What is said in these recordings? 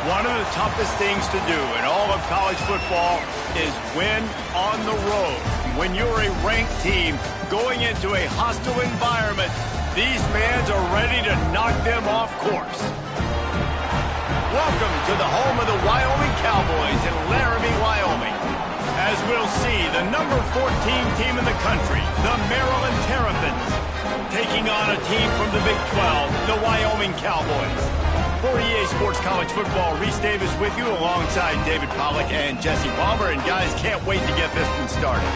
One of the toughest things to do in all of college football is win on the road. When you're a ranked team going into a hostile environment, these fans are ready to knock them off course. Welcome to the home of the Wyoming Cowboys in Laramie, Wyoming. As we'll see, the number 14 team in the country, the Maryland Terrapins, taking on a team from the Big 12, the Wyoming Cowboys. For EA Sports College Football, Reese Davis with you alongside David Pollack and Jesse Palmer. And guys, can't wait to get this one started.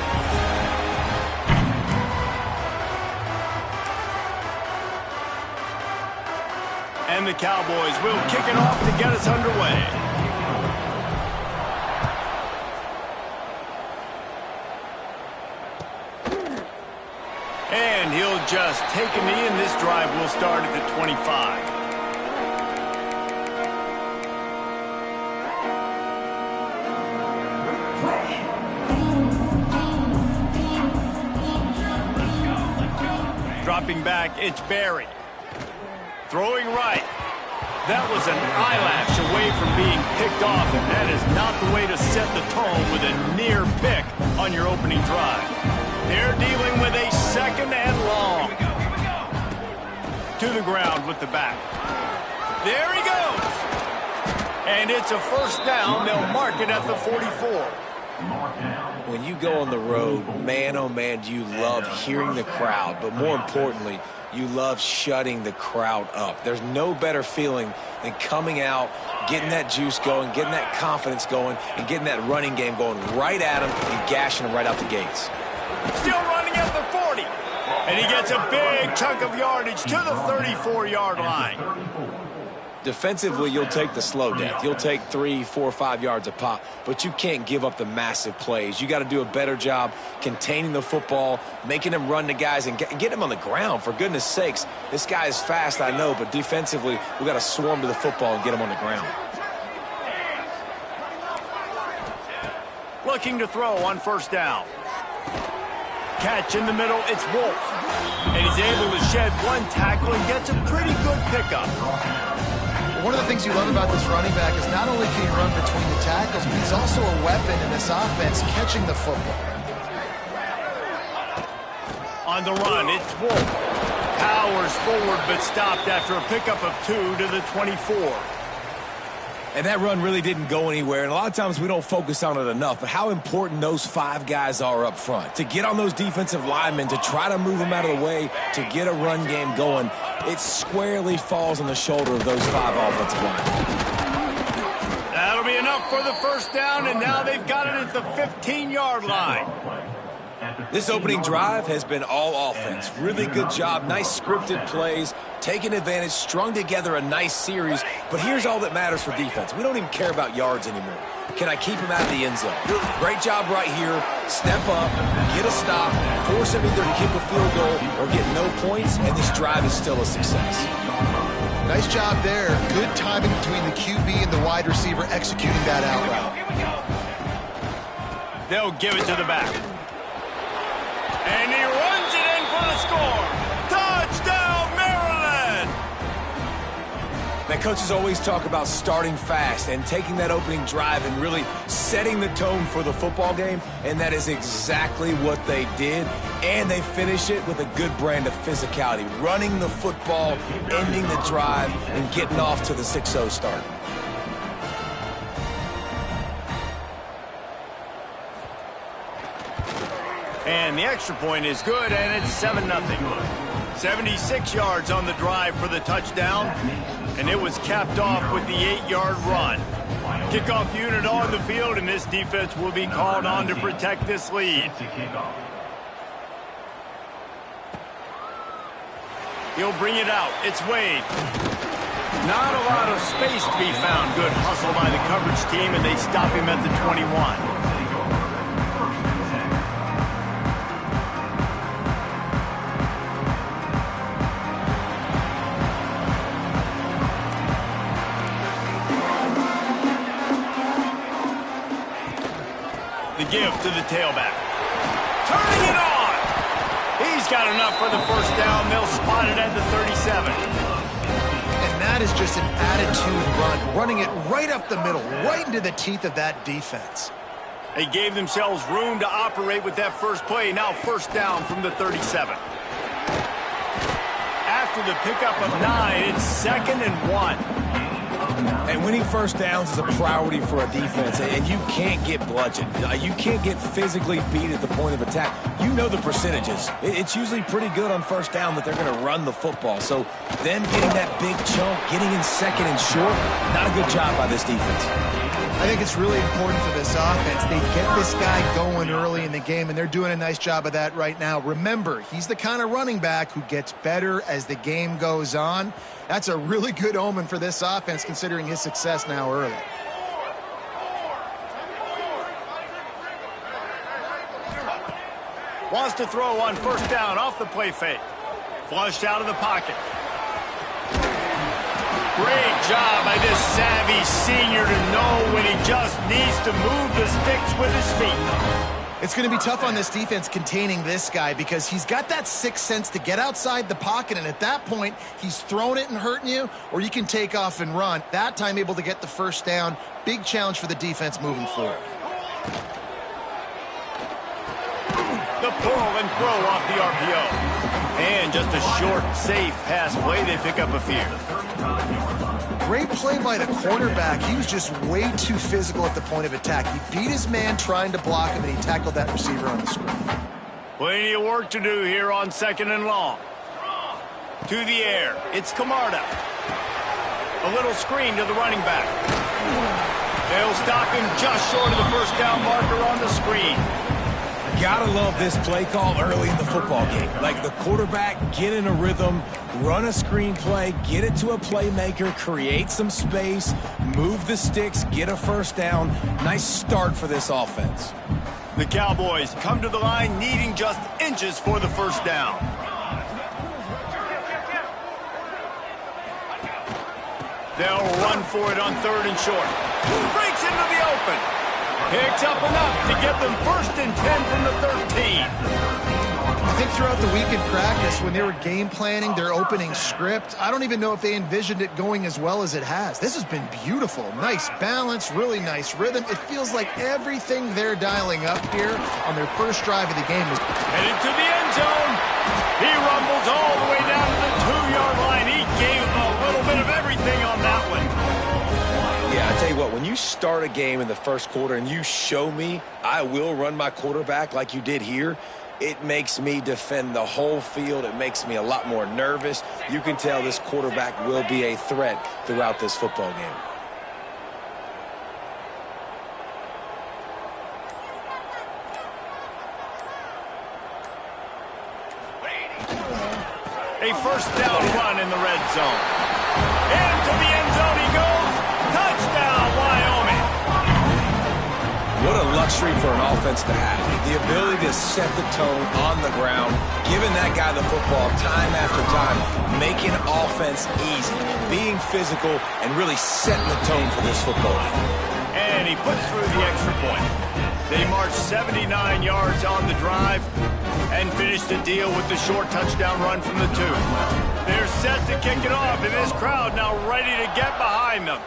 And the Cowboys will kick it off to get us underway. And he'll just take a knee, and this drive will start at the 25. Dropping back, it's Barry. Throwing right. That was an eyelash away from being picked off, and that is not the way to set the tone with a near pick on your opening drive. They're dealing with a second and long. To the ground with the back. There he goes. And it's a first down. They'll mark it at the 44. When you go on the road, man, oh man, do you love hearing the crowd, but more importantly, you love shutting the crowd up. There's no better feeling than coming out, getting that juice going, getting that confidence going, and getting that running game going right at them and gashing them right out the gates. Still running at the 40. And he gets a big chunk of yardage to the 34-yard line. Defensively, you'll take the slow death. You'll take 3, 4, 5 yards a pop, but you can't give up the massive plays. You got to do a better job containing the football, making them run the guys, and get them on the ground. For goodness sakes, this guy is fast, I know, but defensively, we got to swarm to the football and get him on the ground. Looking to throw on first down. Catch in the middle, it's Wolf. And he's able to shed one tackle and gets a pretty good pickup. One of the things you love about this running back is not only can he run between the tackles, but he's also a weapon in this offense, catching the football. On the run, it's Wolf. Powers forward, but stopped after a pickup of 2 to the 24. And that run really didn't go anywhere, and a lot of times we don't focus on it enough, but how important those 5 guys are up front. To get on those defensive linemen, to try to move them out of the way, to get a run game going, it squarely falls on the shoulder of those 5 offensive linemen. That'll be enough for the first down, and now they've got it at the 15-yard line. This opening drive has been all offense. Really good job, nice scripted plays, taking advantage, strung together a nice series. But here's all that matters for defense. We don't even care about yards anymore. Can I keep him out of the end zone? Great job right here. Step up, get a stop, force him either to kick a field goal or get no points, and this drive is still a success. Nice job there. Good timing between the QB and the wide receiver executing that out route. They'll give it to the back. And he runs it in for the score. Touchdown, Maryland! Now, coaches always talk about starting fast and taking that opening drive and really setting the tone for the football game, and that is exactly what they did. And they finish it with a good brand of physicality, running the football, ending the drive, and getting off to the 6-0 start. And the extra point is good, and it's 7-0. 76 yards on the drive for the touchdown, and it was capped off with the 8-yard run. Kickoff unit on the field, and this defense will be called on to protect this lead. He'll bring it out. It's Wade. Not a lot of space to be found. Good hustle by the coverage team, and they stop him at the 21. The give to the tailback. Turning it on! He's got enough for the first down. They'll spot it at the 37. And that That is just an attitude run, running it right up the middle, right into the teeth of that defense. They gave themselves room to operate with that first play. Now first down from the 37. After the pickup of 9, it's 2nd and 1. And winning first downs is a priority for a defense, and you can't get bludgeoned. You can't get physically beat at the point of attack. You know the percentages. It's usually pretty good on first down that they're going to run the football. So them getting that big chunk, getting in 2nd and short, not a good job by this defense. I think it's really important for this offense. They get this guy going early in the game, and they're doing a nice job of that right now. Remember, he's the kind of running back who gets better as the game goes on. That's a really good omen for this offense, considering his success now early. Wants to throw on first down off the play fake. Flushed out of the pocket. Great job by this savvy senior to know when he just needs to move the sticks with his feet. It's going to be tough on this defense containing this guy because he's got that sixth sense to get outside the pocket, and at that point, he's throwing it and hurting you, or you can take off and run. That time able to get the first down. Big challenge for the defense moving forward. The pull and throw off the RPO. And just a short, safe pass play. They pick up a few. Great play by the quarterback. He was just way too physical at the point of attack. He beat his man trying to block him, and he tackled that receiver on the screen. Plenty of work to do here on 2nd and long. To the air. It's Camarda. A little screen to the running back. They'll stop him just short of the first down marker on the screen. Gotta love this play call early in the football game. Like the quarterback, get in a rhythm, run a screen play, get it to a playmaker, create some space, move the sticks, get a first down. Nice start for this offense. The Cowboys come to the line needing just inches for the first down. They'll run for it on 3rd and short. Breaks into the open. Picks up enough to get them 1st and 10 from the 13. I think throughout the week in practice, when they were game planning their opening script, I don't even know if they envisioned it going as well as it has. This has been beautiful. Nice balance, really nice rhythm. It feels like everything they're dialing up here on their first drive of the game is headed to the end zone. He rumbles all the way down to the 2-yard line. He gave a little bit of everything on that one. Yeah, I tell you what, when you start a game in the first quarter and you show me I will run my quarterback like you did here, it makes me defend the whole field. It makes me a lot more nervous. You can tell this quarterback will be a threat throughout this football game. A first down run in the red zone. Into the end zone he goes. Touchdown, Wyoming. What a luxury for an offense to have. The ability to set the tone on the ground, giving that guy the football time after time, making offense easy, being physical, and really setting the tone for this football game. And he puts through the extra point. They marched 79 yards on the drive and finished the deal with the short touchdown run from the 2. They're set to kick it off, and this crowd now ready to get behind them.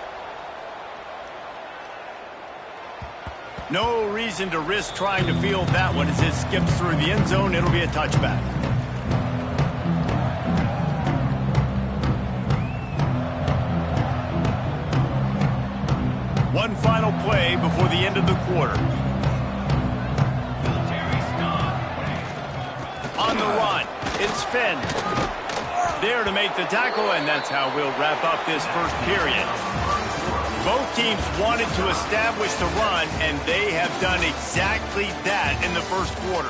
No reason to risk trying to field that one as it skips through the end zone. It'll be a touchback. One final play before the end of the quarter. On the run, it's Finn. There to make the tackle, and that's how we'll wrap up this first period. Both teams wanted to establish the run, and they have done exactly that in the first quarter.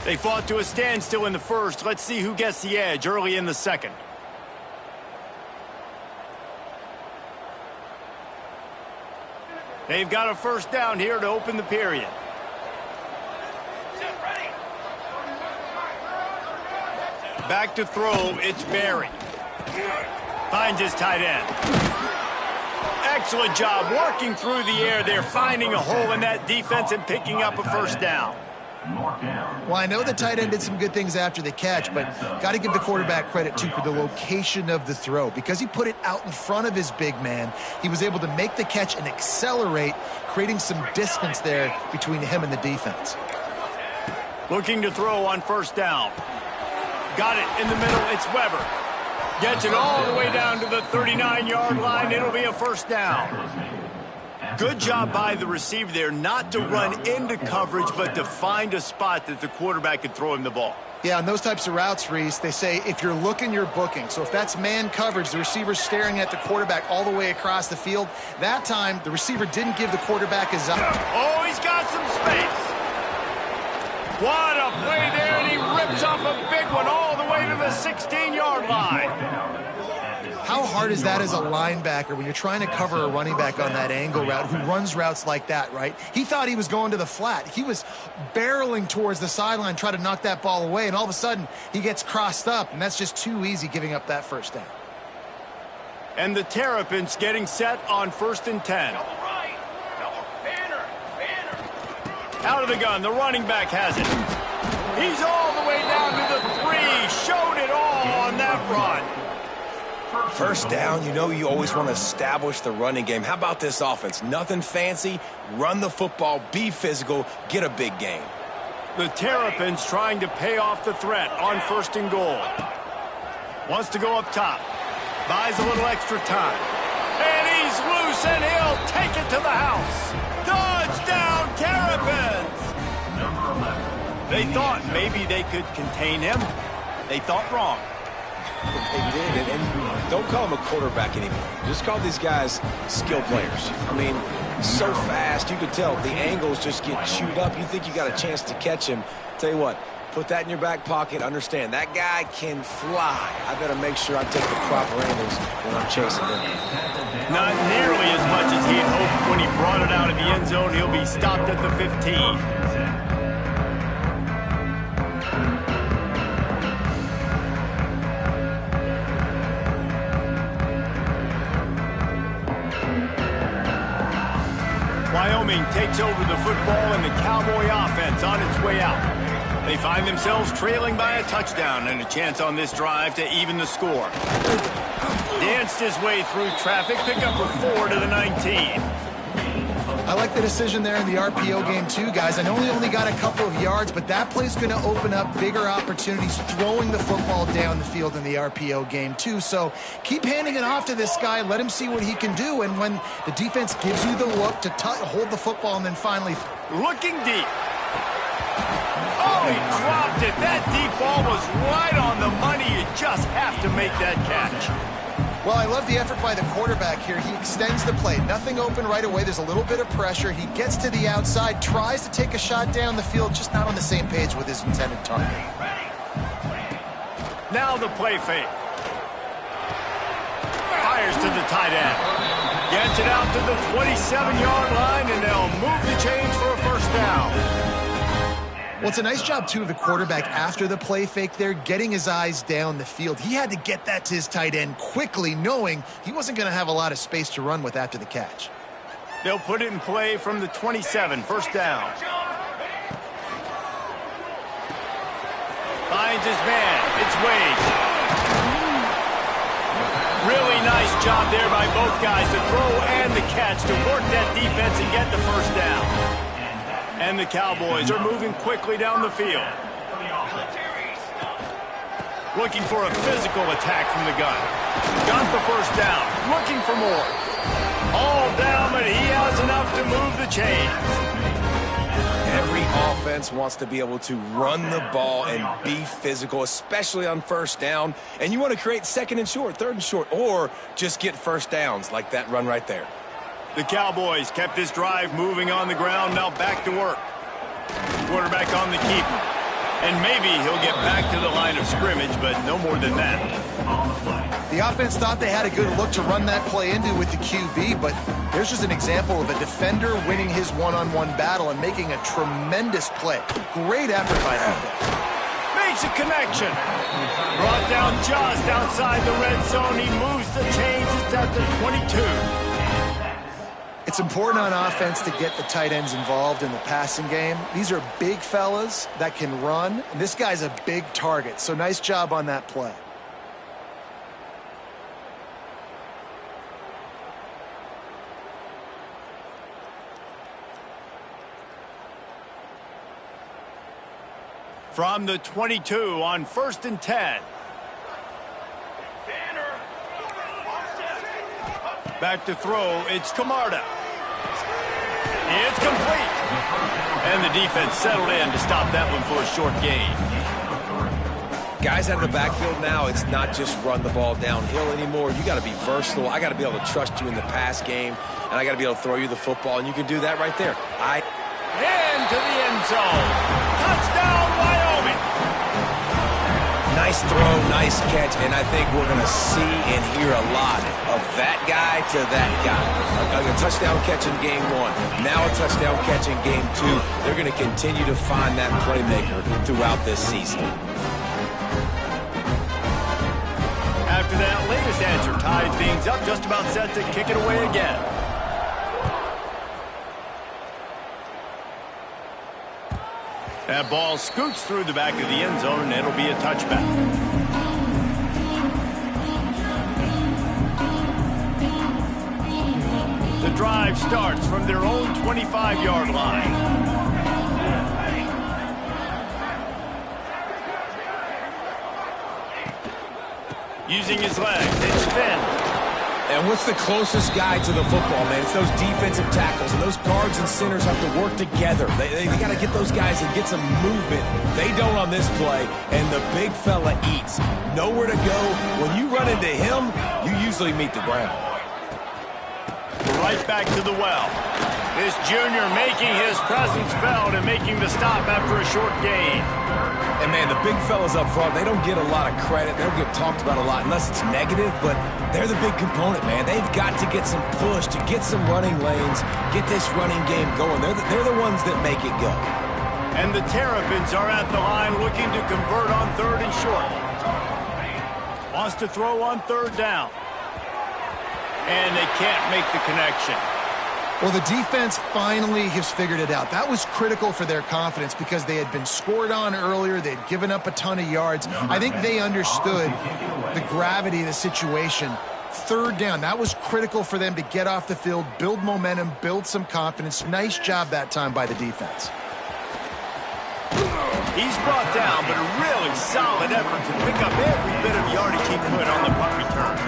They fought to a standstill in the first. Let's see who gets the edge early in the second. They've got a first down here to open the period. Back to throw, it's Barry. Finds his tight end. Excellent job working through the air there, finding a hole in that defense and picking up a first down. Well, I know the tight end did some good things after the catch, but got to give the quarterback credit, too, for the location of the throw. Because he put it out in front of his big man, he was able to make the catch and accelerate, creating some distance there between him and the defense. Looking to throw on first down. Got it in the middle. It's Weber. Gets it all the way down to the 39-yard line. It'll be a first down. Good job by the receiver there not to run into coverage, but to find a spot that the quarterback could throw him the ball. Yeah, on those types of routes, Reese, they say if you're looking, you're booking. So if that's man coverage, the receiver's staring at the quarterback all the way across the field. That time, the receiver didn't give the quarterback his eye. Oh, he's got some space. What a play there, and he rips off a big one all the way to the 16-yard line. How hard is that as a linebacker when you're trying to cover a running back on that angle route who runs routes like that, right? He thought he was going to the flat. He was barreling towards the sideline, trying to knock that ball away, and all of a sudden he gets crossed up, and that's just too easy giving up that first down. And the Terrapins getting set on 1st and 10. Out of the gun, the running back has it. He's all the way down to the 3. Showed it all on that run. First down, you know you always want to establish the running game. How about this offense? Nothing fancy. Run the football, be physical, get a big gain. The Terrapins trying to pay off the threat on 1st and goal. Wants to go up top. Buys a little extra time. And he's loose, and he'll take it to the house. Touchdown, Terrapins! They thought maybe they could contain him. They thought wrong. They did, and don't call him a quarterback anymore. Just call these guys skill players. I mean, so fast, you could tell the angles just get chewed up. You think you got a chance to catch him. Tell you what, put that in your back pocket. Understand, that guy can fly. I better make sure I take the proper angles when I'm chasing him. Not nearly as much as he had hoped when he brought it out of the end zone. He'll be stopped at the 15. Wyoming takes over the football and the Cowboy offense on its way out. They find themselves trailing by a touchdown and a chance on this drive to even the score. Danced his way through traffic, pick up a 4 to the 19. I like the decision there in the RPO game too, guys. I know he only got a couple of yards, but that play's going to open up bigger opportunities throwing the football down the field in the RPO game too. So keep handing it off to this guy. Let him see what he can do. And when the defense gives you the look to hold the football and then finally... Looking deep. Oh, he dropped it. That deep ball was right on the money. You just have to make that catch. Well, I love the effort by the quarterback here. He extends the play. Nothing open right away. There's a little bit of pressure. He gets to the outside, tries to take a shot down the field, just not on the same page with his intended target. Now the play fake. Fires to the tight end. Gets it out to the 27-yard line, and they'll move the chains for a first down. Well, it's a nice job, too, of the quarterback after the play fake there, getting his eyes down the field. He had to get that to his tight end quickly, knowing he wasn't going to have a lot of space to run with after the catch. They'll put it in play from the 27, first down. Finds his man. It's Wade. Really nice job there by both guys, the throw and the catch, to work that defense and get the first down. And the Cowboys are moving quickly down the field. Looking for a physical attack from the gun. Got the first down. Looking for more. All down, but he has enough to move the chains. Every offense wants to be able to run the ball and be physical, especially on first down. And you want to create 2nd and short, 3rd and short, or just get first downs like that run right there. The Cowboys kept this drive moving on the ground, now back to work. Quarterback on the keeper. And maybe he'll get back to the line of scrimmage, but no more than that. The offense thought they had a good look to run that play into with the QB, but here's just an example of a defender winning his one-on-one battle and making a tremendous play. Great effort by him. Makes a connection. Brought down just outside the red zone. He moves the chains. It's at the 22. It's important on offense to get the tight ends involved in the passing game. These are big fellas that can run, and this guy's a big target, so nice job on that play. From the 22 on 1st and 10. Back to throw, it's Camarda. It's complete. And the defense settled in to stop that one for a short gain. Guys out of the backfield now, it's not just run the ball downhill anymore. You got to be versatile. I got to be able to trust you in the pass game, and I got to be able to throw you the football, and you can do that right there. Into the end zone. Touchdown, Wyoming. Nice throw, nice catch, and I think we're going to see and hear a lot of that guy to that guy. A touchdown catch in game 1, now a touchdown catch in game 2. They're going to continue to find that playmaker throughout this season. After that latest answer ties things up, just about set to kick it away again. That ball scoots through the back of the end zone, and it'll be a touchback. The drive starts from their own 25-yard line. Using his legs, it's Finn. And what's the closest guy to the football, man? It's those defensive tackles, and those guards and centers have to work together. They got to get those guys and get some movement. They don't on this play, and the big fella eats. Nowhere to go. When you run into him, you usually meet the ground. Right back to the well. This junior making his presence felt and making the stop after a short gain. And, man, the big fellas up front, they don't get a lot of credit. They don't get talked about a lot unless it's negative, but they're the big component, man. They've got to get some push, to get some running lanes, get this running game going. They're the ones that make it go. And the Terrapins are at the line looking to convert on 3rd and short. Wants to throw on 3rd down. And they can't make the connection. Well, the defense finally has figured it out. That was critical for their confidence because they had been scored on earlier. They'd given up a ton of yards. I think they understood the gravity of the situation. 3rd down, that was critical for them to get off the field, build momentum, build some confidence. Nice job that time by the defense. He's brought down, but a really solid effort to pick up every bit of yardage he could on the punt return.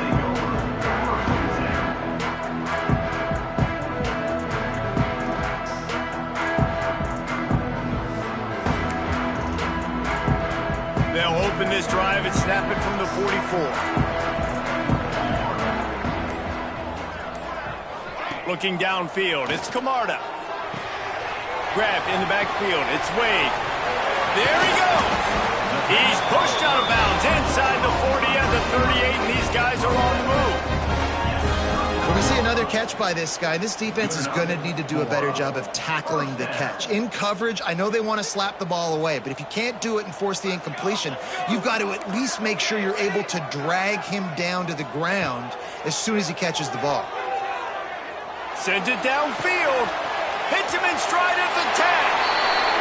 They'll open this drive and snap it from the 44. Looking downfield, it's Camarda. Grabbed in the backfield, it's Wade. There he goes. He's pushed out of bounds inside the 40 and the 38, and these guys are on the move. When we see another catch by this guy, this defense is going to need to do a better job of tackling the catch. In coverage, I know they want to slap the ball away, but if you can't do it and force the incompletion, you've got to at least make sure you're able to drag him down to the ground as soon as he catches the ball. Sends it downfield. Hits him in stride at the 10.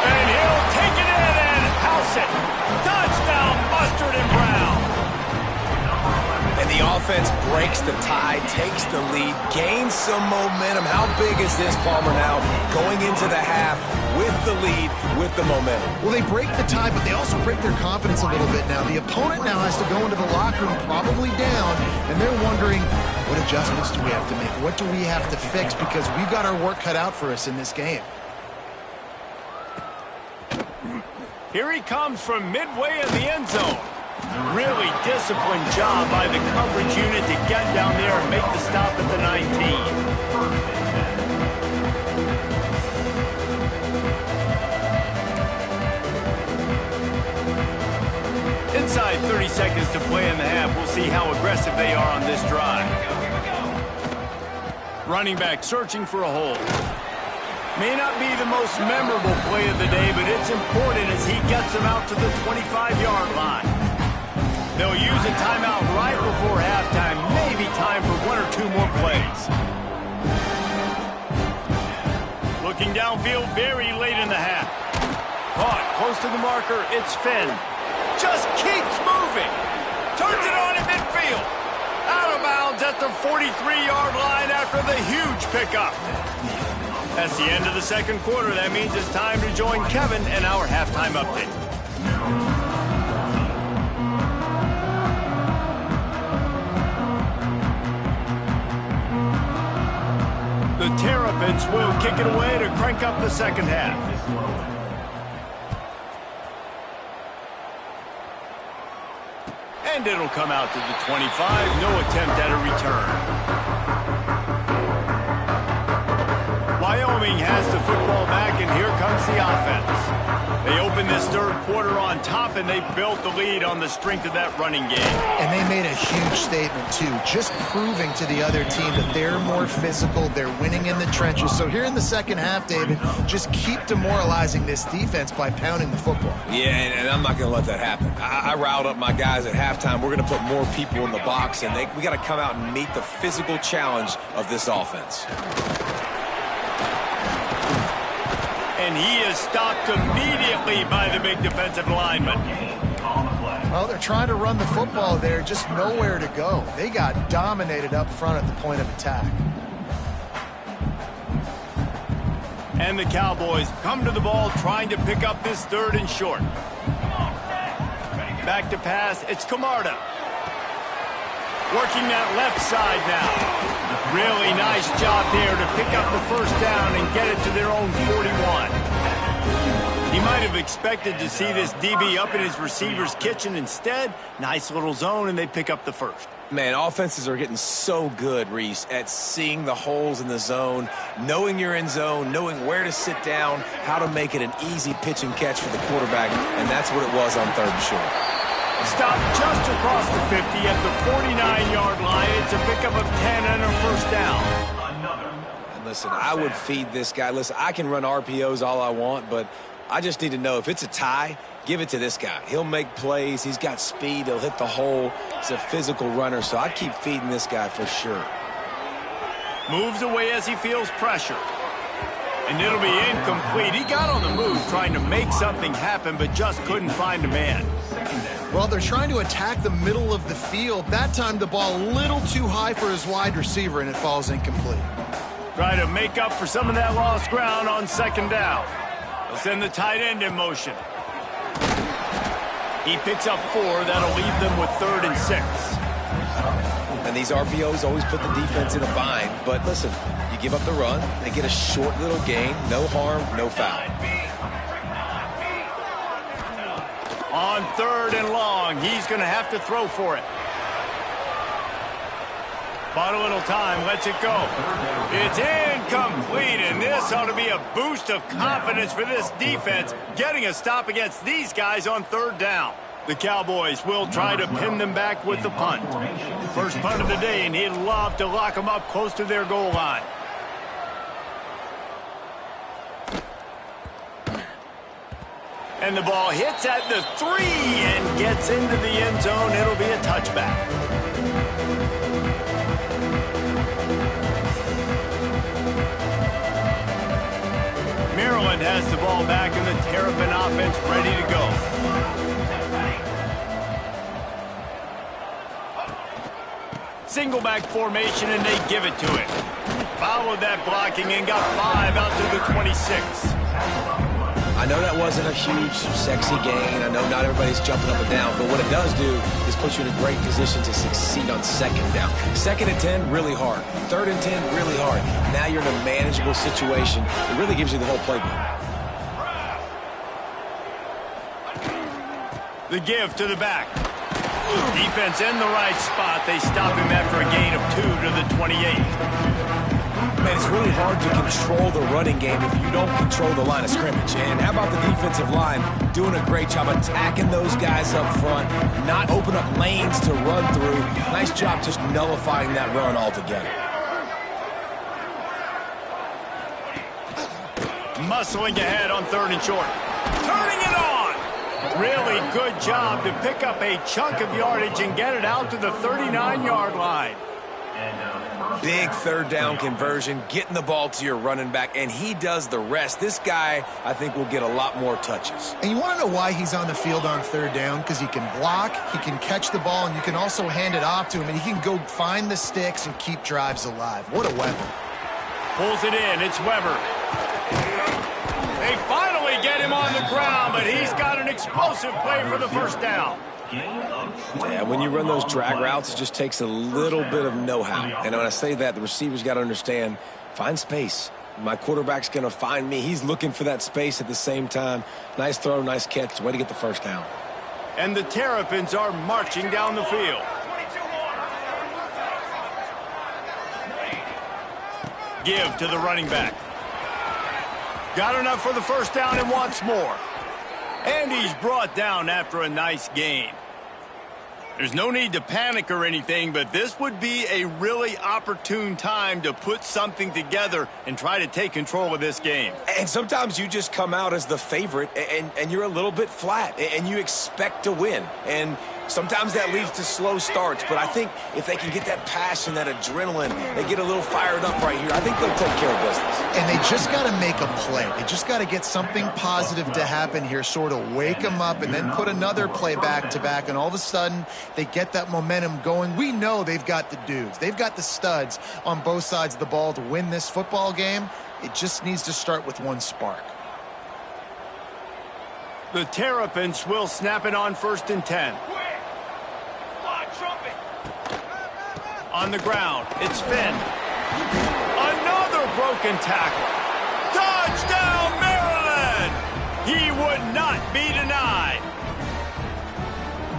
And he'll take it in and house it. Touchdown, Mustard and Brown. And the offense breaks the tie, takes the lead, gains some momentum. How big is this, Palmer, now going into the half with the lead, with the momentum? Well, they break the tie, but they also break their confidence a little bit now. The opponent now has to go into the locker room probably down, and they're wondering, what adjustments do we have to make? What do we have to fix? Because we've got our work cut out for us in this game. Here he comes from midway in the end zone. Really disciplined job by the coverage unit to get down there and make the stop at the 19. Inside 30 seconds to play in the half. We'll see how aggressive they are on this drive. Running back searching for a hole. May not be the most memorable play of the day, but it's important as he gets them out to the 25-yard line. They'll use a timeout right before halftime, maybe time for 1 or 2 more plays. Looking downfield very late in the half. Caught close to the marker. It's Finn. Just keeps moving. Turns it on in midfield. Out of bounds at the 43-yard line after the huge pickup. That's the end of the second quarter. That means it's time to join Kevin and our halftime update. The Terrapins will kick it away to crank up the second half. And it'll come out to the 25. No attempt at a return. Wyoming has the football back, and here comes the offense. They opened this third quarter on top, and they built the lead on the strength of that running game. And they made a huge statement, too, just proving to the other team that they're more physical, they're winning in the trenches. So here in the second half, David, just keep demoralizing this defense by pounding the football. Yeah, and I'm not going to let that happen. I riled up my guys at halftime. We're going to put more people in the box, and we got to come out and meet the physical challenge of this offense. And he is stopped immediately by the big defensive lineman. Well, they're trying to run the football there, just nowhere to go. They got dominated up front at the point of attack. And the Cowboys come to the ball trying to pick up this third and short. Back to pass, it's Camarda. Working that left side now. Really nice job there to pick up the first down and get it to their own 41. He might have expected to see this DB up in his receiver's kitchen. Instead, nice little zone, and they pick up the first. Man, offenses are getting so good, Reese, at seeing the holes in the zone, knowing you're in zone, knowing where to sit down, how to make it an easy pitch and catch for the quarterback, and that's what it was on third and short. Stopped just across the 50 at the 49-yard line. It's a pickup of 10 and a first down. And listen, I would feed this guy. Listen, I can run RPOs all I want, but I just need to know if it's a tie, give it to this guy. He'll make plays. He's got speed. He'll hit the hole. He's a physical runner, so I keep feeding this guy for sure. Moves away as he feels pressure. And it'll be incomplete. He got on the move trying to make something happen, but just couldn't find a man. Well, they're trying to attack the middle of the field. That time the ball a little too high for his wide receiver, and it falls incomplete. Try to make up for some of that lost ground on second down. They'll send the tight end in motion. He picks up 4. That'll leave them with 3rd and 6. And these RPOs always put the defense in a bind. But listen, you give up the run, they get a short little gain, no harm, no foul. On 3rd and long, he's going to have to throw for it. Bought a little time, lets it go. It's incomplete, and this ought to be a boost of confidence for this defense, getting a stop against these guys on 3rd down. The Cowboys will try to pin them back with the punt. First punt of the day, and he'd love to lock them up close to their goal line. And the ball hits at the 3 and gets into the end zone. It'll be a touchback. Maryland has the ball back, and the Terrapin offense ready to go. Single back formation, and they give it to him. Followed that blocking and got 5 out to the 26. I know that wasn't a huge, sexy gain. I know not everybody's jumping up and down, but what it does do is put you in a great position to succeed on second down. 2nd and 10, really hard. 3rd and 10, really hard. Now you're in a manageable situation. It really gives you the whole playbook. The give to the back. Defense in the right spot. They stop him after a gain of 2 to the 28. Man, it's really hard to control the running game if you don't control the line of scrimmage. And how about the defensive line doing a great job attacking those guys up front, not open up lanes to run through. Nice job just nullifying that run altogether. Muscling ahead on 3rd and short. Turning it on. Really good job to pick up a chunk of yardage and get it out to the 39-yard line. Big third down conversion, getting the ball to your running back, and he does the rest. This guy, I think, will get a lot more touches. And you want to know why he's on the field on third down? Because he can block, he can catch the ball, and you can also hand it off to him, and he can go find the sticks and keep drives alive. What a weapon. Pulls it in. It's Weber. They finally get him on the ground, but he's got an explosive play for the first down. Yeah, when you run those drag routes, it just takes a little bit of know-how. And when I say that, the receiver's got to understand, find space. My quarterback's going to find me. He's looking for that space at the same time. Nice throw, nice catch. Way to get the first down. And the Terrapins are marching down the field. Give to the running back. Got enough for the first down and wants more. And he's brought down after a nice gain. There's no need to panic or anything, but this would be a really opportune time to put something together and try to take control of this game. And sometimes you just come out as the favorite, and you're a little bit flat, and you expect to win. And sometimes that leads to slow starts, but I think if they can get that passion, that adrenaline, they get a little fired up right here, I think they'll take care of business. And they just got to make a play. They just got to get something positive to happen here, sort of wake them up, and then put another play back-to-back, and all of a sudden they get that momentum going. We know they've got the dudes. They've got the studs on both sides of the ball to win this football game. It just needs to start with one spark. The Terrapins will snap it on 1st and 10. On the ground, it's Finn. Another broken tackle. Touchdown, Maryland! He would not be denied.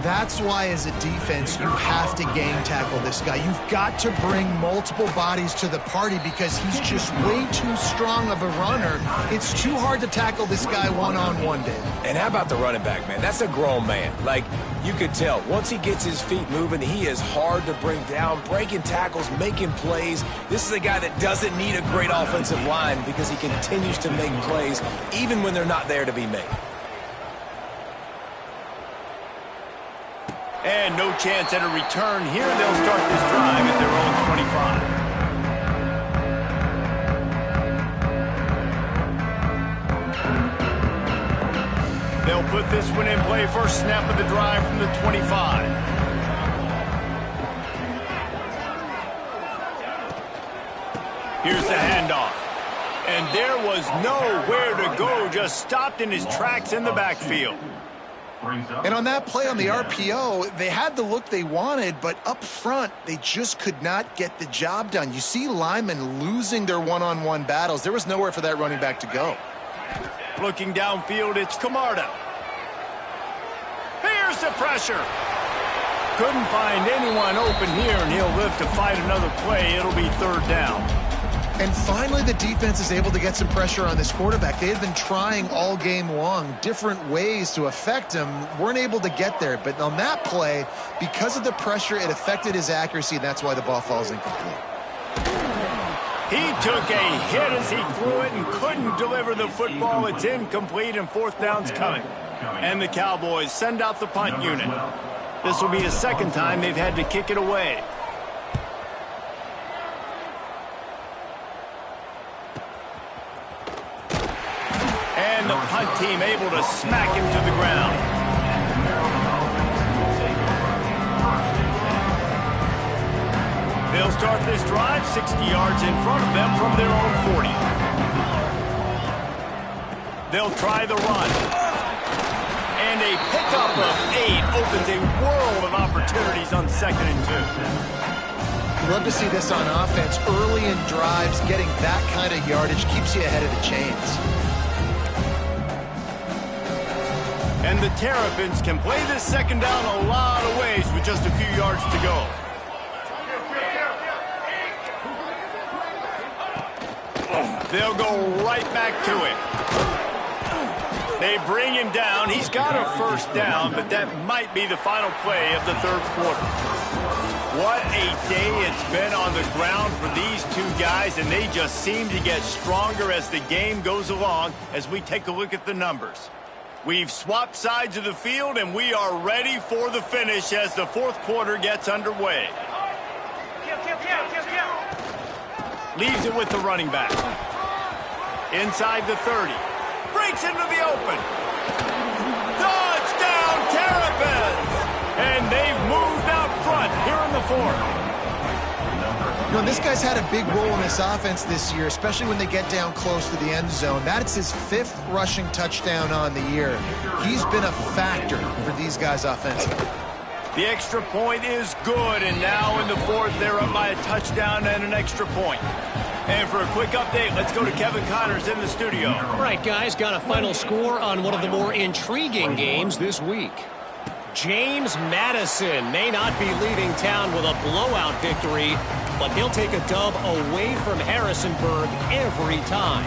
That's why, as a defense, you have to game tackle this guy. You've got to bring multiple bodies to the party because he's just way too strong of a runner. It's too hard to tackle this guy one-on-one, David. And how about the running back, man? That's a grown man. Like, you could tell, once he gets his feet moving, he is hard to bring down, breaking tackles, making plays. This is a guy that doesn't need a great offensive line because he continues to make plays even when they're not there to be made. And no chance at a return here. They'll start this drive at their own 25. They'll put this one in play. First snap of the drive from the 25. Here's the handoff. And there was nowhere to go. Just stopped in his tracks in the backfield. And on that play on the RPO, they had the look they wanted, but up front, they just could not get the job done. You see linemen losing their one-on-one battles. There was nowhere for that running back to go. Looking downfield, it's Camarda. Here's the pressure. Couldn't find anyone open here, and he'll live to fight another play. It'll be 3rd down. And finally, the defense is able to get some pressure on this quarterback. They had been trying all game long different ways to affect him. Weren't able to get there. But on that play, because of the pressure, it affected his accuracy, and that's why the ball falls incomplete. He took a hit as he threw it and couldn't deliver the football. It's incomplete, and 4th down's coming. And the Cowboys send out the punt unit. This will be the 2nd time they've had to kick it away. And the punt team able to smack him to the ground. They'll start this drive 60 yards in front of them from their own 40. They'll try the run. And a pickup of 8 opens a world of opportunities on 2nd and 2. Love to see this on offense. Early in drives, getting that kind of yardage keeps you ahead of the chains. And the Terrapins can play this 2nd down a lot of ways with just a few yards to go. They'll go right back to it. They bring him down. He's got a 1st down, but that might be the final play of the 3rd quarter. What a day it's been on the ground for these two guys, and they just seem to get stronger as the game goes along as we take a look at the numbers. We've swapped sides of the field, and we are ready for the finish as the 4th quarter gets underway. Leaves it with the running back. Inside the 30. Breaks into the open. Touchdown, Terrapins! And they've moved out front here in the fourth. You know, this guy's had a big role in this offense this year, especially when they get down close to the end zone. That's his 5th rushing touchdown on the year. He's been a factor for these guys offensively. The extra point is good, and now in the fourth, they're up by a touchdown and an extra point. And for a quick update, let's go to Kevin Connors in the studio. All right, guys, got a final score on one of the more intriguing games this week. James Madison may not be leaving town with a blowout victory, but they'll take a dub away from Harrisonburg every time.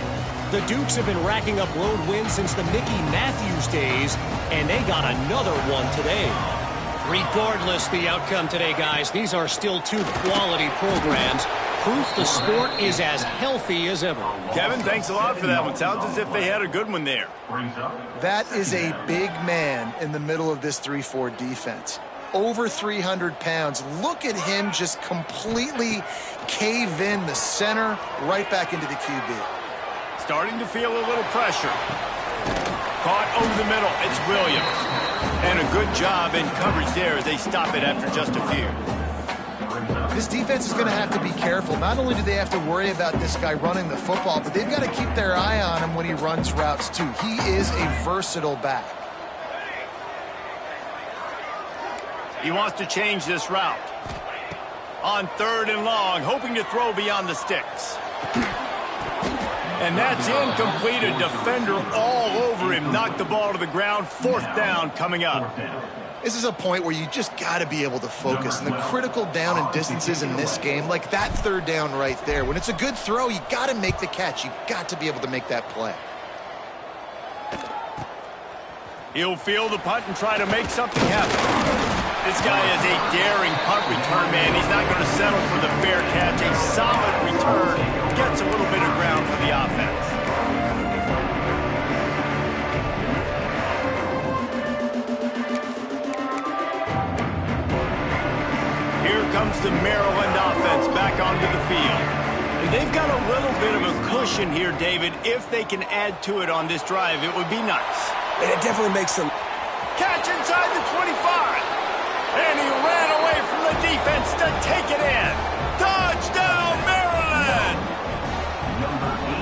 The Dukes have been racking up road wins since the Mickey Matthews days, and they got another one today. Regardless the outcome today, guys, these are still 2 quality programs. Proof the sport is as healthy as ever. Kevin, thanks a lot for that one. Sounds as if they had a good one there. That is a big man in the middle of this 3-4 defense. Over 300 pounds. Look at him just completely cave in the center, right back into the QB. Starting to feel a little pressure. Caught over the middle. It's Williams. And a good job in coverage there as they stop it after just a few. This defense is going to have to be careful. Not only do they have to worry about this guy running the football, but they've got to keep their eye on him when he runs routes too. He is a versatile back. He wants to change this route. On 3rd and long, hoping to throw beyond the sticks. And that's incomplete. A defender all over him. Knocked the ball to the ground. 4th down coming up. This is a point where you just got to be able to focus. And the critical down and distances in this game, like that 3rd down right there, when it's a good throw, you got to make the catch. You got to be able to make that play. He'll field the punt and try to make something happen. This guy is a daring punt return man. He's not going to settle for the fair catch. A solid return. Gets a little bit of ground for the offense. Here comes the Maryland offense back onto the field. And they've got a little bit of a cushion here, David. If they can add to it on this drive, it would be nice. And it definitely makes them... Catch inside the 25. And he ran away from the defense to take it in. Touchdown, Maryland!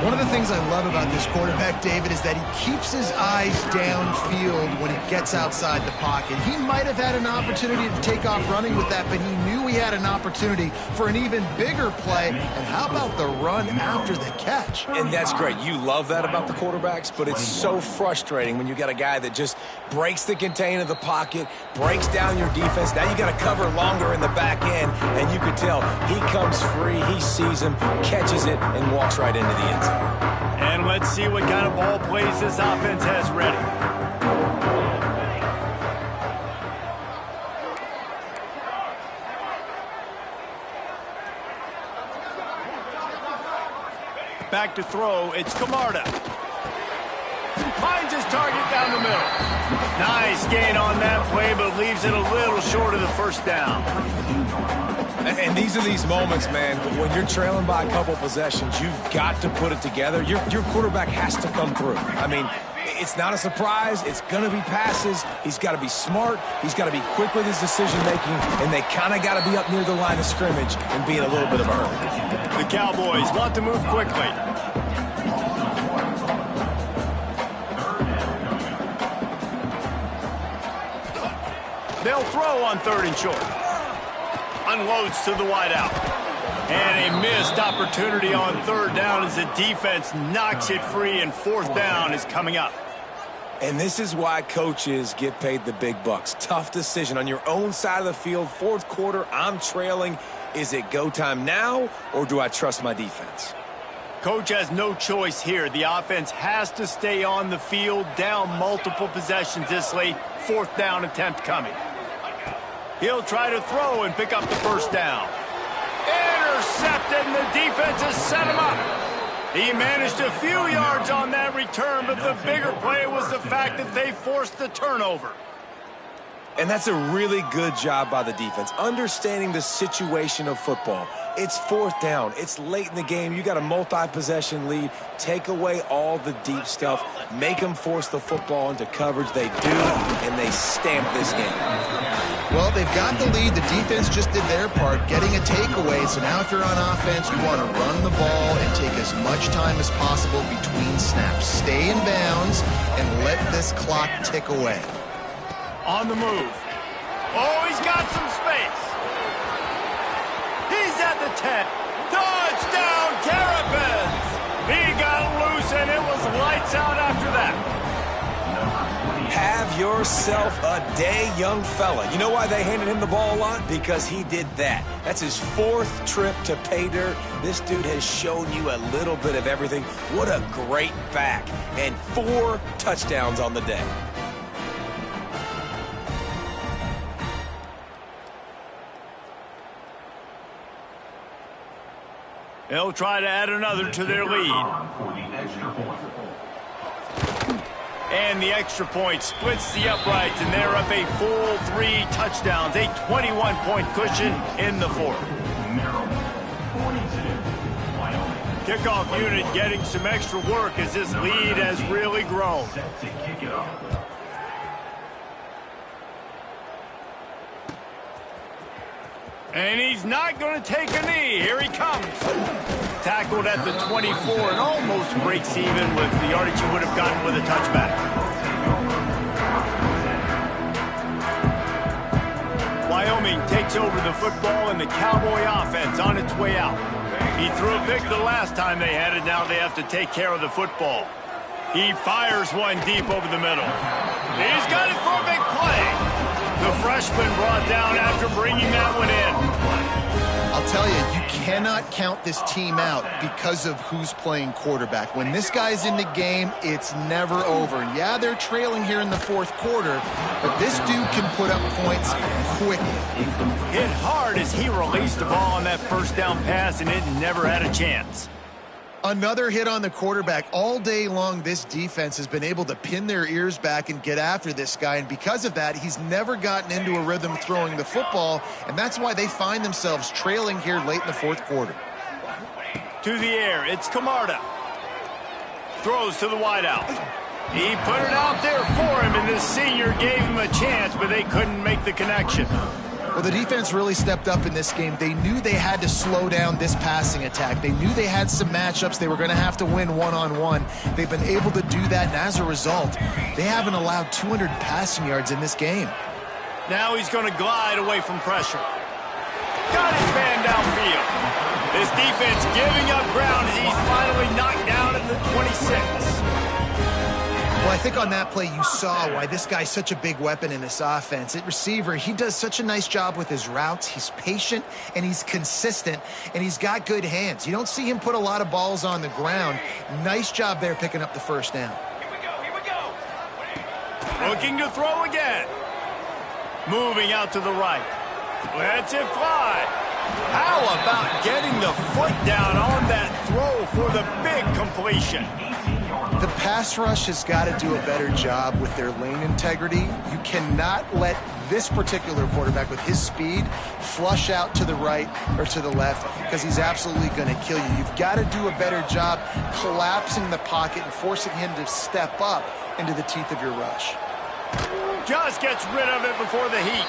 One of the things I love about this quarterback, David, is that he keeps his eyes downfield when he gets outside the pocket. He might have had an opportunity to take off running with that, but he knew he had an opportunity for an even bigger play. And how about the run after the catch? And that's great. You love that about the quarterbacks, but it's so frustrating when you got a guy that just breaks the contain of the pocket, breaks down your defense. Now you got to cover longer in the back end, and you can tell he comes free, he sees him, catches it, and walks right into the end zone. And let's see what kind of ball plays this offense has ready. Back to throw, it's Camarda. Finds his target down the middle. Nice gain on that play, but leaves it a little short of the 1st down. And these are these moments, man, when you're trailing by a couple possessions, you've got to put it together. Your quarterback has to come through. I mean, it's not a surprise. It's going to be passes. He's got to be smart. He's got to be quick with his decision-making, and they kind of got to be up near the line of scrimmage and be in a little bit of a hurry. The Cowboys want to move quickly. They'll throw on 3rd and short. Unloads to the wideout. And a missed opportunity on 3rd down as the defense knocks it free, and 4th down is coming up. And this is why coaches get paid the big bucks. Tough decision on your own side of the field. 4th quarter, I'm trailing. Is it go time now, or do I trust my defense? Coach has no choice here. The offense has to stay on the field, down multiple possessions this late. 4th down attempt coming. He'll try to throw and pick up the 1st down. Intercepted, and the defense has set him up. He managed a few yards on that return, but the bigger play was the fact that they forced the turnover. And that's a really good job by the defense, understanding the situation of football. It's fourth down. It's late in the game. You got a multi-possession lead. Take away all the deep stuff. Make them force the football into coverage. They do, and they stamp this game. Well, they've got the lead. The defense just did their part, getting a takeaway. So now if you're on offense, you want to run the ball and take as much time as possible between snaps. Stay in bounds and let this clock tick away. On the move. Oh, he's got some space. He's at the 10. Touchdown, Terrapins! He got loose, and it was lights out after that. Have yourself a day, young fella. You know why they handed him the ball a lot? Because he did that. That's his fourth trip to pay dirt. This dude has shown you a little bit of everything. What a great back. And 4 touchdowns on the day. They'll try to add another to their lead. And the extra point splits the uprights, and they're up a full 3 touchdowns, a 21-point cushion in the fourth. Kickoff unit getting some extra work as this lead has really grown. And he's not going to take a knee. Here he comes. Tackled at the 24 and almost breaks even with the yardage he would have gotten with a touchback. Wyoming takes over the football and the Cowboy offense on its way out. He threw a pick the last time they had it. Now they have to take care of the football. He fires one deep over the middle. He's got it for a big play. The freshman brought down after bringing that one in. I'll tell you, you cannot count this team out because of who's playing quarterback. When this guy's in the game, it's never over. Yeah, they're trailing here in the fourth quarter, but this dude can put up points quickly. Hit hard as he released the ball on that first down pass, and it never had a chance. Another hit on the quarterback. All day long, this defense has been able to pin their ears back and get after this guy, and because of that, he's never gotten into a rhythm throwing the football, and that's why they find themselves trailing here late in the fourth quarter. To the air, it's Camarda. Throws to the wideout. He put it out there for him, and this senior gave him a chance, but they couldn't make the connection. Well, the defense really stepped up in this game. They knew they had to slow down this passing attack. They knew they had some matchups they were going to have to win one-on-one. They've been able to do that, and as a result, they haven't allowed 200 passing yards in this game. Now he's going to glide away from pressure. Got his man downfield. This defense giving up ground as he's finally knocked down at the 26. Well, I think on that play you saw why this guy's such a big weapon in this offense. At receiver, he does such a nice job with his routes. He's patient, and he's consistent, and he's got good hands. You don't see him put a lot of balls on the ground. Nice job there picking up the first down. Here we go. Looking to throw again. Moving out to the right. Lets it fly. How about getting the foot down on that throw for the big completion? The pass rush has got to do a better job with their lane integrity. You cannot let this particular quarterback with his speed flush out to the right or to the left because he's absolutely going to kill you. You've got to do a better job collapsing the pocket and forcing him to step up into the teeth of your rush. Just gets rid of it before the heat.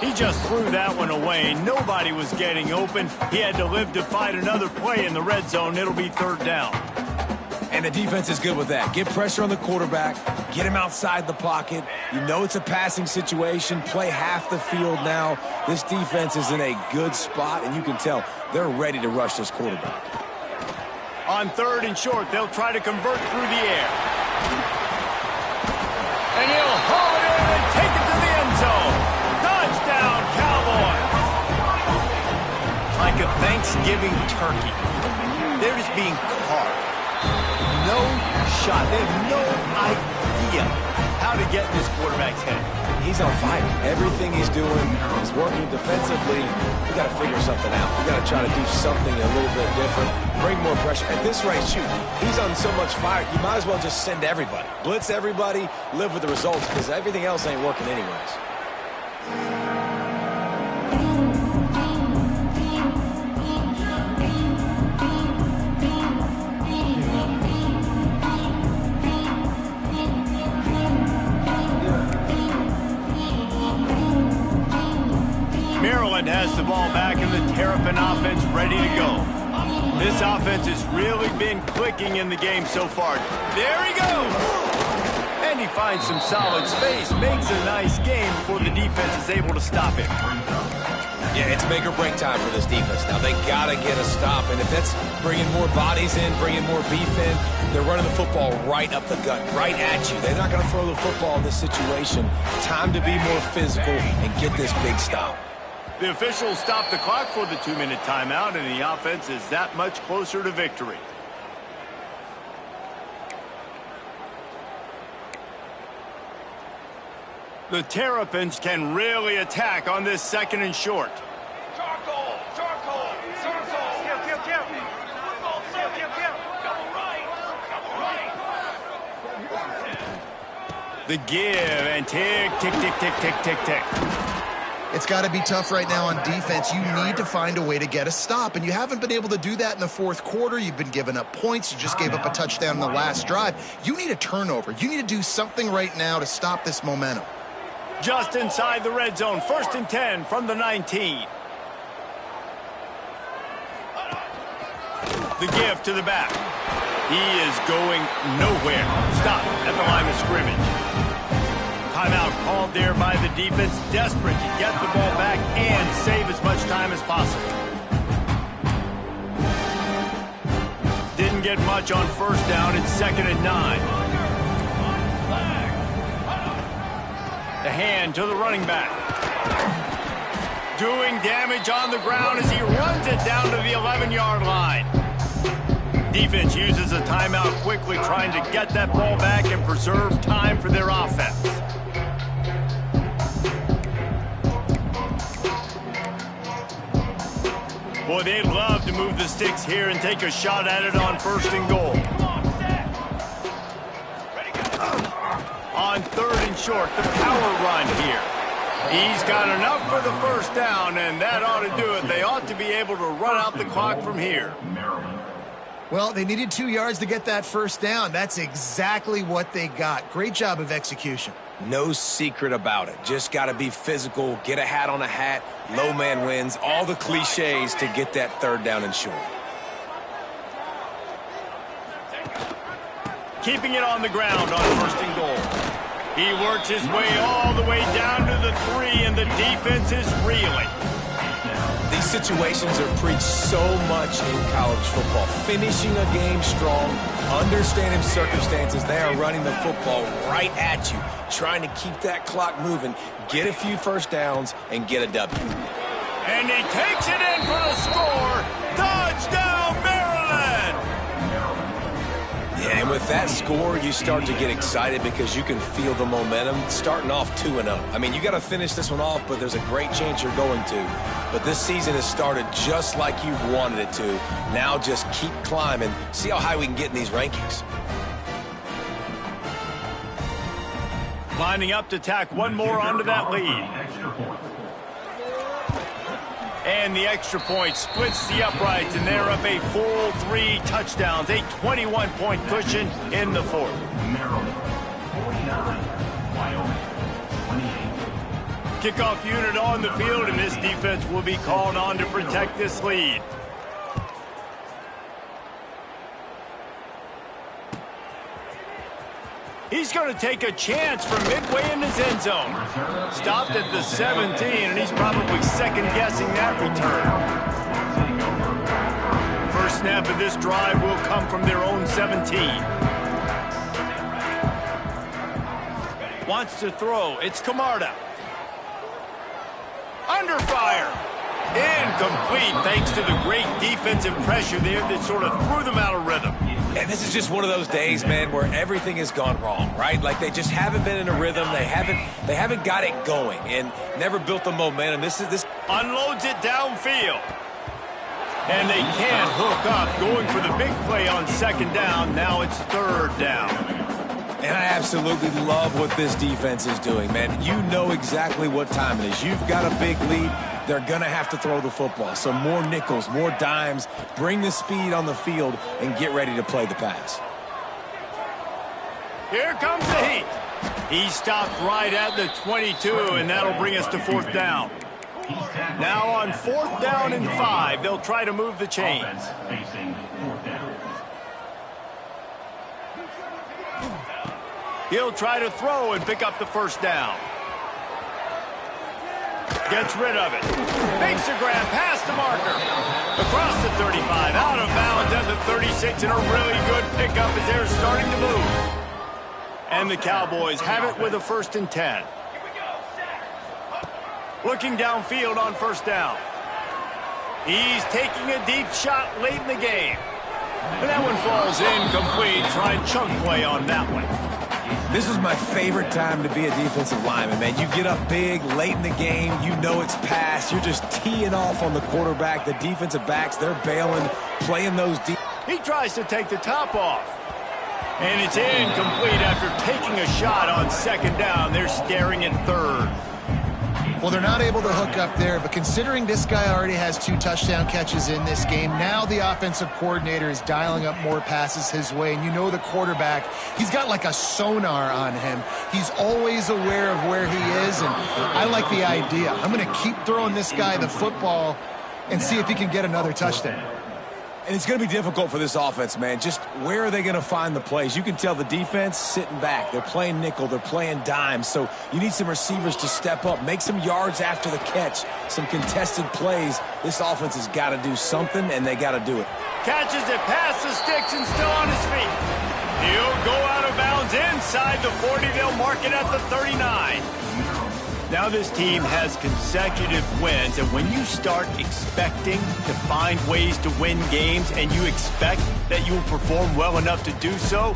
He just threw that one away. Nobody was getting open. He had to live to fight another play in the red zone. It'll be third down. And the defense is good with that. Get pressure on the quarterback. Get him outside the pocket. You know it's a passing situation. Play half the field now. This defense is in a good spot, and you can tell they're ready to rush this quarterback. On third and short, they'll try to convert through the air. And he'll haul it in and take it to the end zone. Touchdown, Cowboys. Like a Thanksgiving turkey. They're just being carved. No shot. They have no idea how to get in this quarterback's head. He's on fire. Everything he's doing is working defensively. We got to figure something out. We got to try to do something a little bit different. Bring more pressure. At this rate, shoot, he's on so much fire, you might as well just send everybody. Blitz everybody, live with the results, because everything else ain't working anyways. ball back and the Terrapin offense ready to go. This offense has really been clicking in the game so far. There he goes! And he finds some solid space, makes a nice game before the defense is able to stop him. Yeah, it's make or break time for this defense. Now, they got to get a stop, and if that's bringing more bodies in, bringing more beef in, they're running the football right up the gut, right at you. They're not going to throw the football in this situation. Time to be more physical and get this big stop. The officials stopped the clock for the 2-minute timeout, and the offense is that much closer to victory. The Terrapins can really attack on this 2nd and short. Charcoal! Charcoal! Charcoal! Kill! Football! Kill! Double right! The give and tick. It's got to be tough right now on defense. You need to find a way to get a stop, and you haven't been able to do that in the 4th quarter. You've been giving up points. You just gave up a touchdown in the last drive. You need a turnover. You need to do something right now to stop this momentum. Just inside the red zone, 1st and 10 from the 19. The give to the back. He is going nowhere. Stop at the line of scrimmage. Timeout called there by the defense, desperate to get the ball back and save as much time as possible. Didn't get much on 1st down. It's 2nd and 9. The hand to the running back. Doing damage on the ground as he runs it down to the 11-yard line. Defense uses a timeout quickly, trying to get that ball back and preserve time for their offense. Boy, they'd love to move the sticks here and take a shot at it on 1st and goal. On 3rd and short, the power run here. He's got enough for the 1st down, and that ought to do it. They ought to be able to run out the clock from here. Well, they needed 2 yards to get that 1st down. That's exactly what they got. Great job of execution. No secret about it. Just got to be physical, get a hat on a hat, low man wins, all the cliches to get that 3rd down and short. Keeping it on the ground on 1st and goal. He works his way all the way down to the 3, and the defense is reeling. These situations are preached so much in college football. Finishing a game strong, understanding circumstances. They are running the football right at you, trying to keep that clock moving, get a few 1st downs, and get a W. And he takes it in for the score. Touchdown, Maryland! Yeah, and with that score, you start to get excited because you can feel the momentum starting off 2-0. I mean, you got to finish this one off, but there's a great chance you're going to. But this season has started just like you've wanted it to. Now just keep climbing. See how high we can get in these rankings. Lining up to tack one more onto that lead. And the extra point splits the uprights, and they're up a full 3 touchdowns, a 21-point cushion in the 4th. Maryland, 49, Wyoming, 28. Kickoff unit on the field, and this defense will be called on to protect this lead. He's going to take a chance from midway in his end zone. Stopped at the 17, and he's probably second-guessing that return. First snap of this drive will come from their own 17. Wants to throw. It's Camarda. Under fire. Incomplete, thanks to the great defensive pressure there that sort of threw them out of rhythm. And this is just one of those days, man, where everything has gone wrong, right? Like they just haven't been in a rhythm. They haven't got it going and never built the momentum. This unloads it downfield. And they can't hook up, going for the big play on 2nd down. Now it's 3rd down. And I absolutely love what this defense is doing, man. You know exactly what time it is. You've got a big lead. They're going to have to throw the football. So more nickels, more dimes, bring the speed on the field, and get ready to play the pass. Here comes the heat. He stopped right at the 22, and that'll bring us to 4th down. Now on 4th down and 5, they'll try to move the chains. Offense facing 4th down. He'll try to throw and pick up the first down. Gets rid of it. Makes a grab past the marker. Across the 35, out of bounds at the 36, and a really good pickup as they're starting to move. And the Cowboys have it with a 1st and 10. Looking downfield on 1st down. He's taking a deep shot late in the game. And that one falls incomplete. Try chunk play on that one. This is my favorite time to be a defensive lineman, man. You get up big, late in the game, you know it's past. You're just teeing off on the quarterback. The defensive backs, they're bailing, playing those deep. He tries to take the top off. And it's incomplete after taking a shot on 2nd down. They're staring at 3rd. Well, they're not able to hook up there, but considering this guy already has 2 touchdown catches in this game, now the offensive coordinator is dialing up more passes his way, and you know the quarterback, he's got like a sonar on him. He's always aware of where he is, and I like the idea. I'm going to keep throwing this guy the football and see if he can get another touchdown. And it's going to be difficult for this offense, man. Just where are they going to find the plays? You can tell the defense sitting back. They're playing nickel. They're playing dime. So you need some receivers to step up, make some yards after the catch, some contested plays. This offense has got to do something, and they got to do it. Catches it past the sticks and still on his feet. He'll go out of bounds inside the 40. They'll mark it at the 39. Now this team has consecutive wins, and when you start expecting to find ways to win games and you expect that you will perform well enough to do so,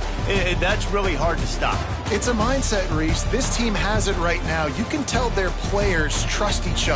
that's really hard to stop. It's a mindset, Reese. This team has it right now. You can tell their players trust each other.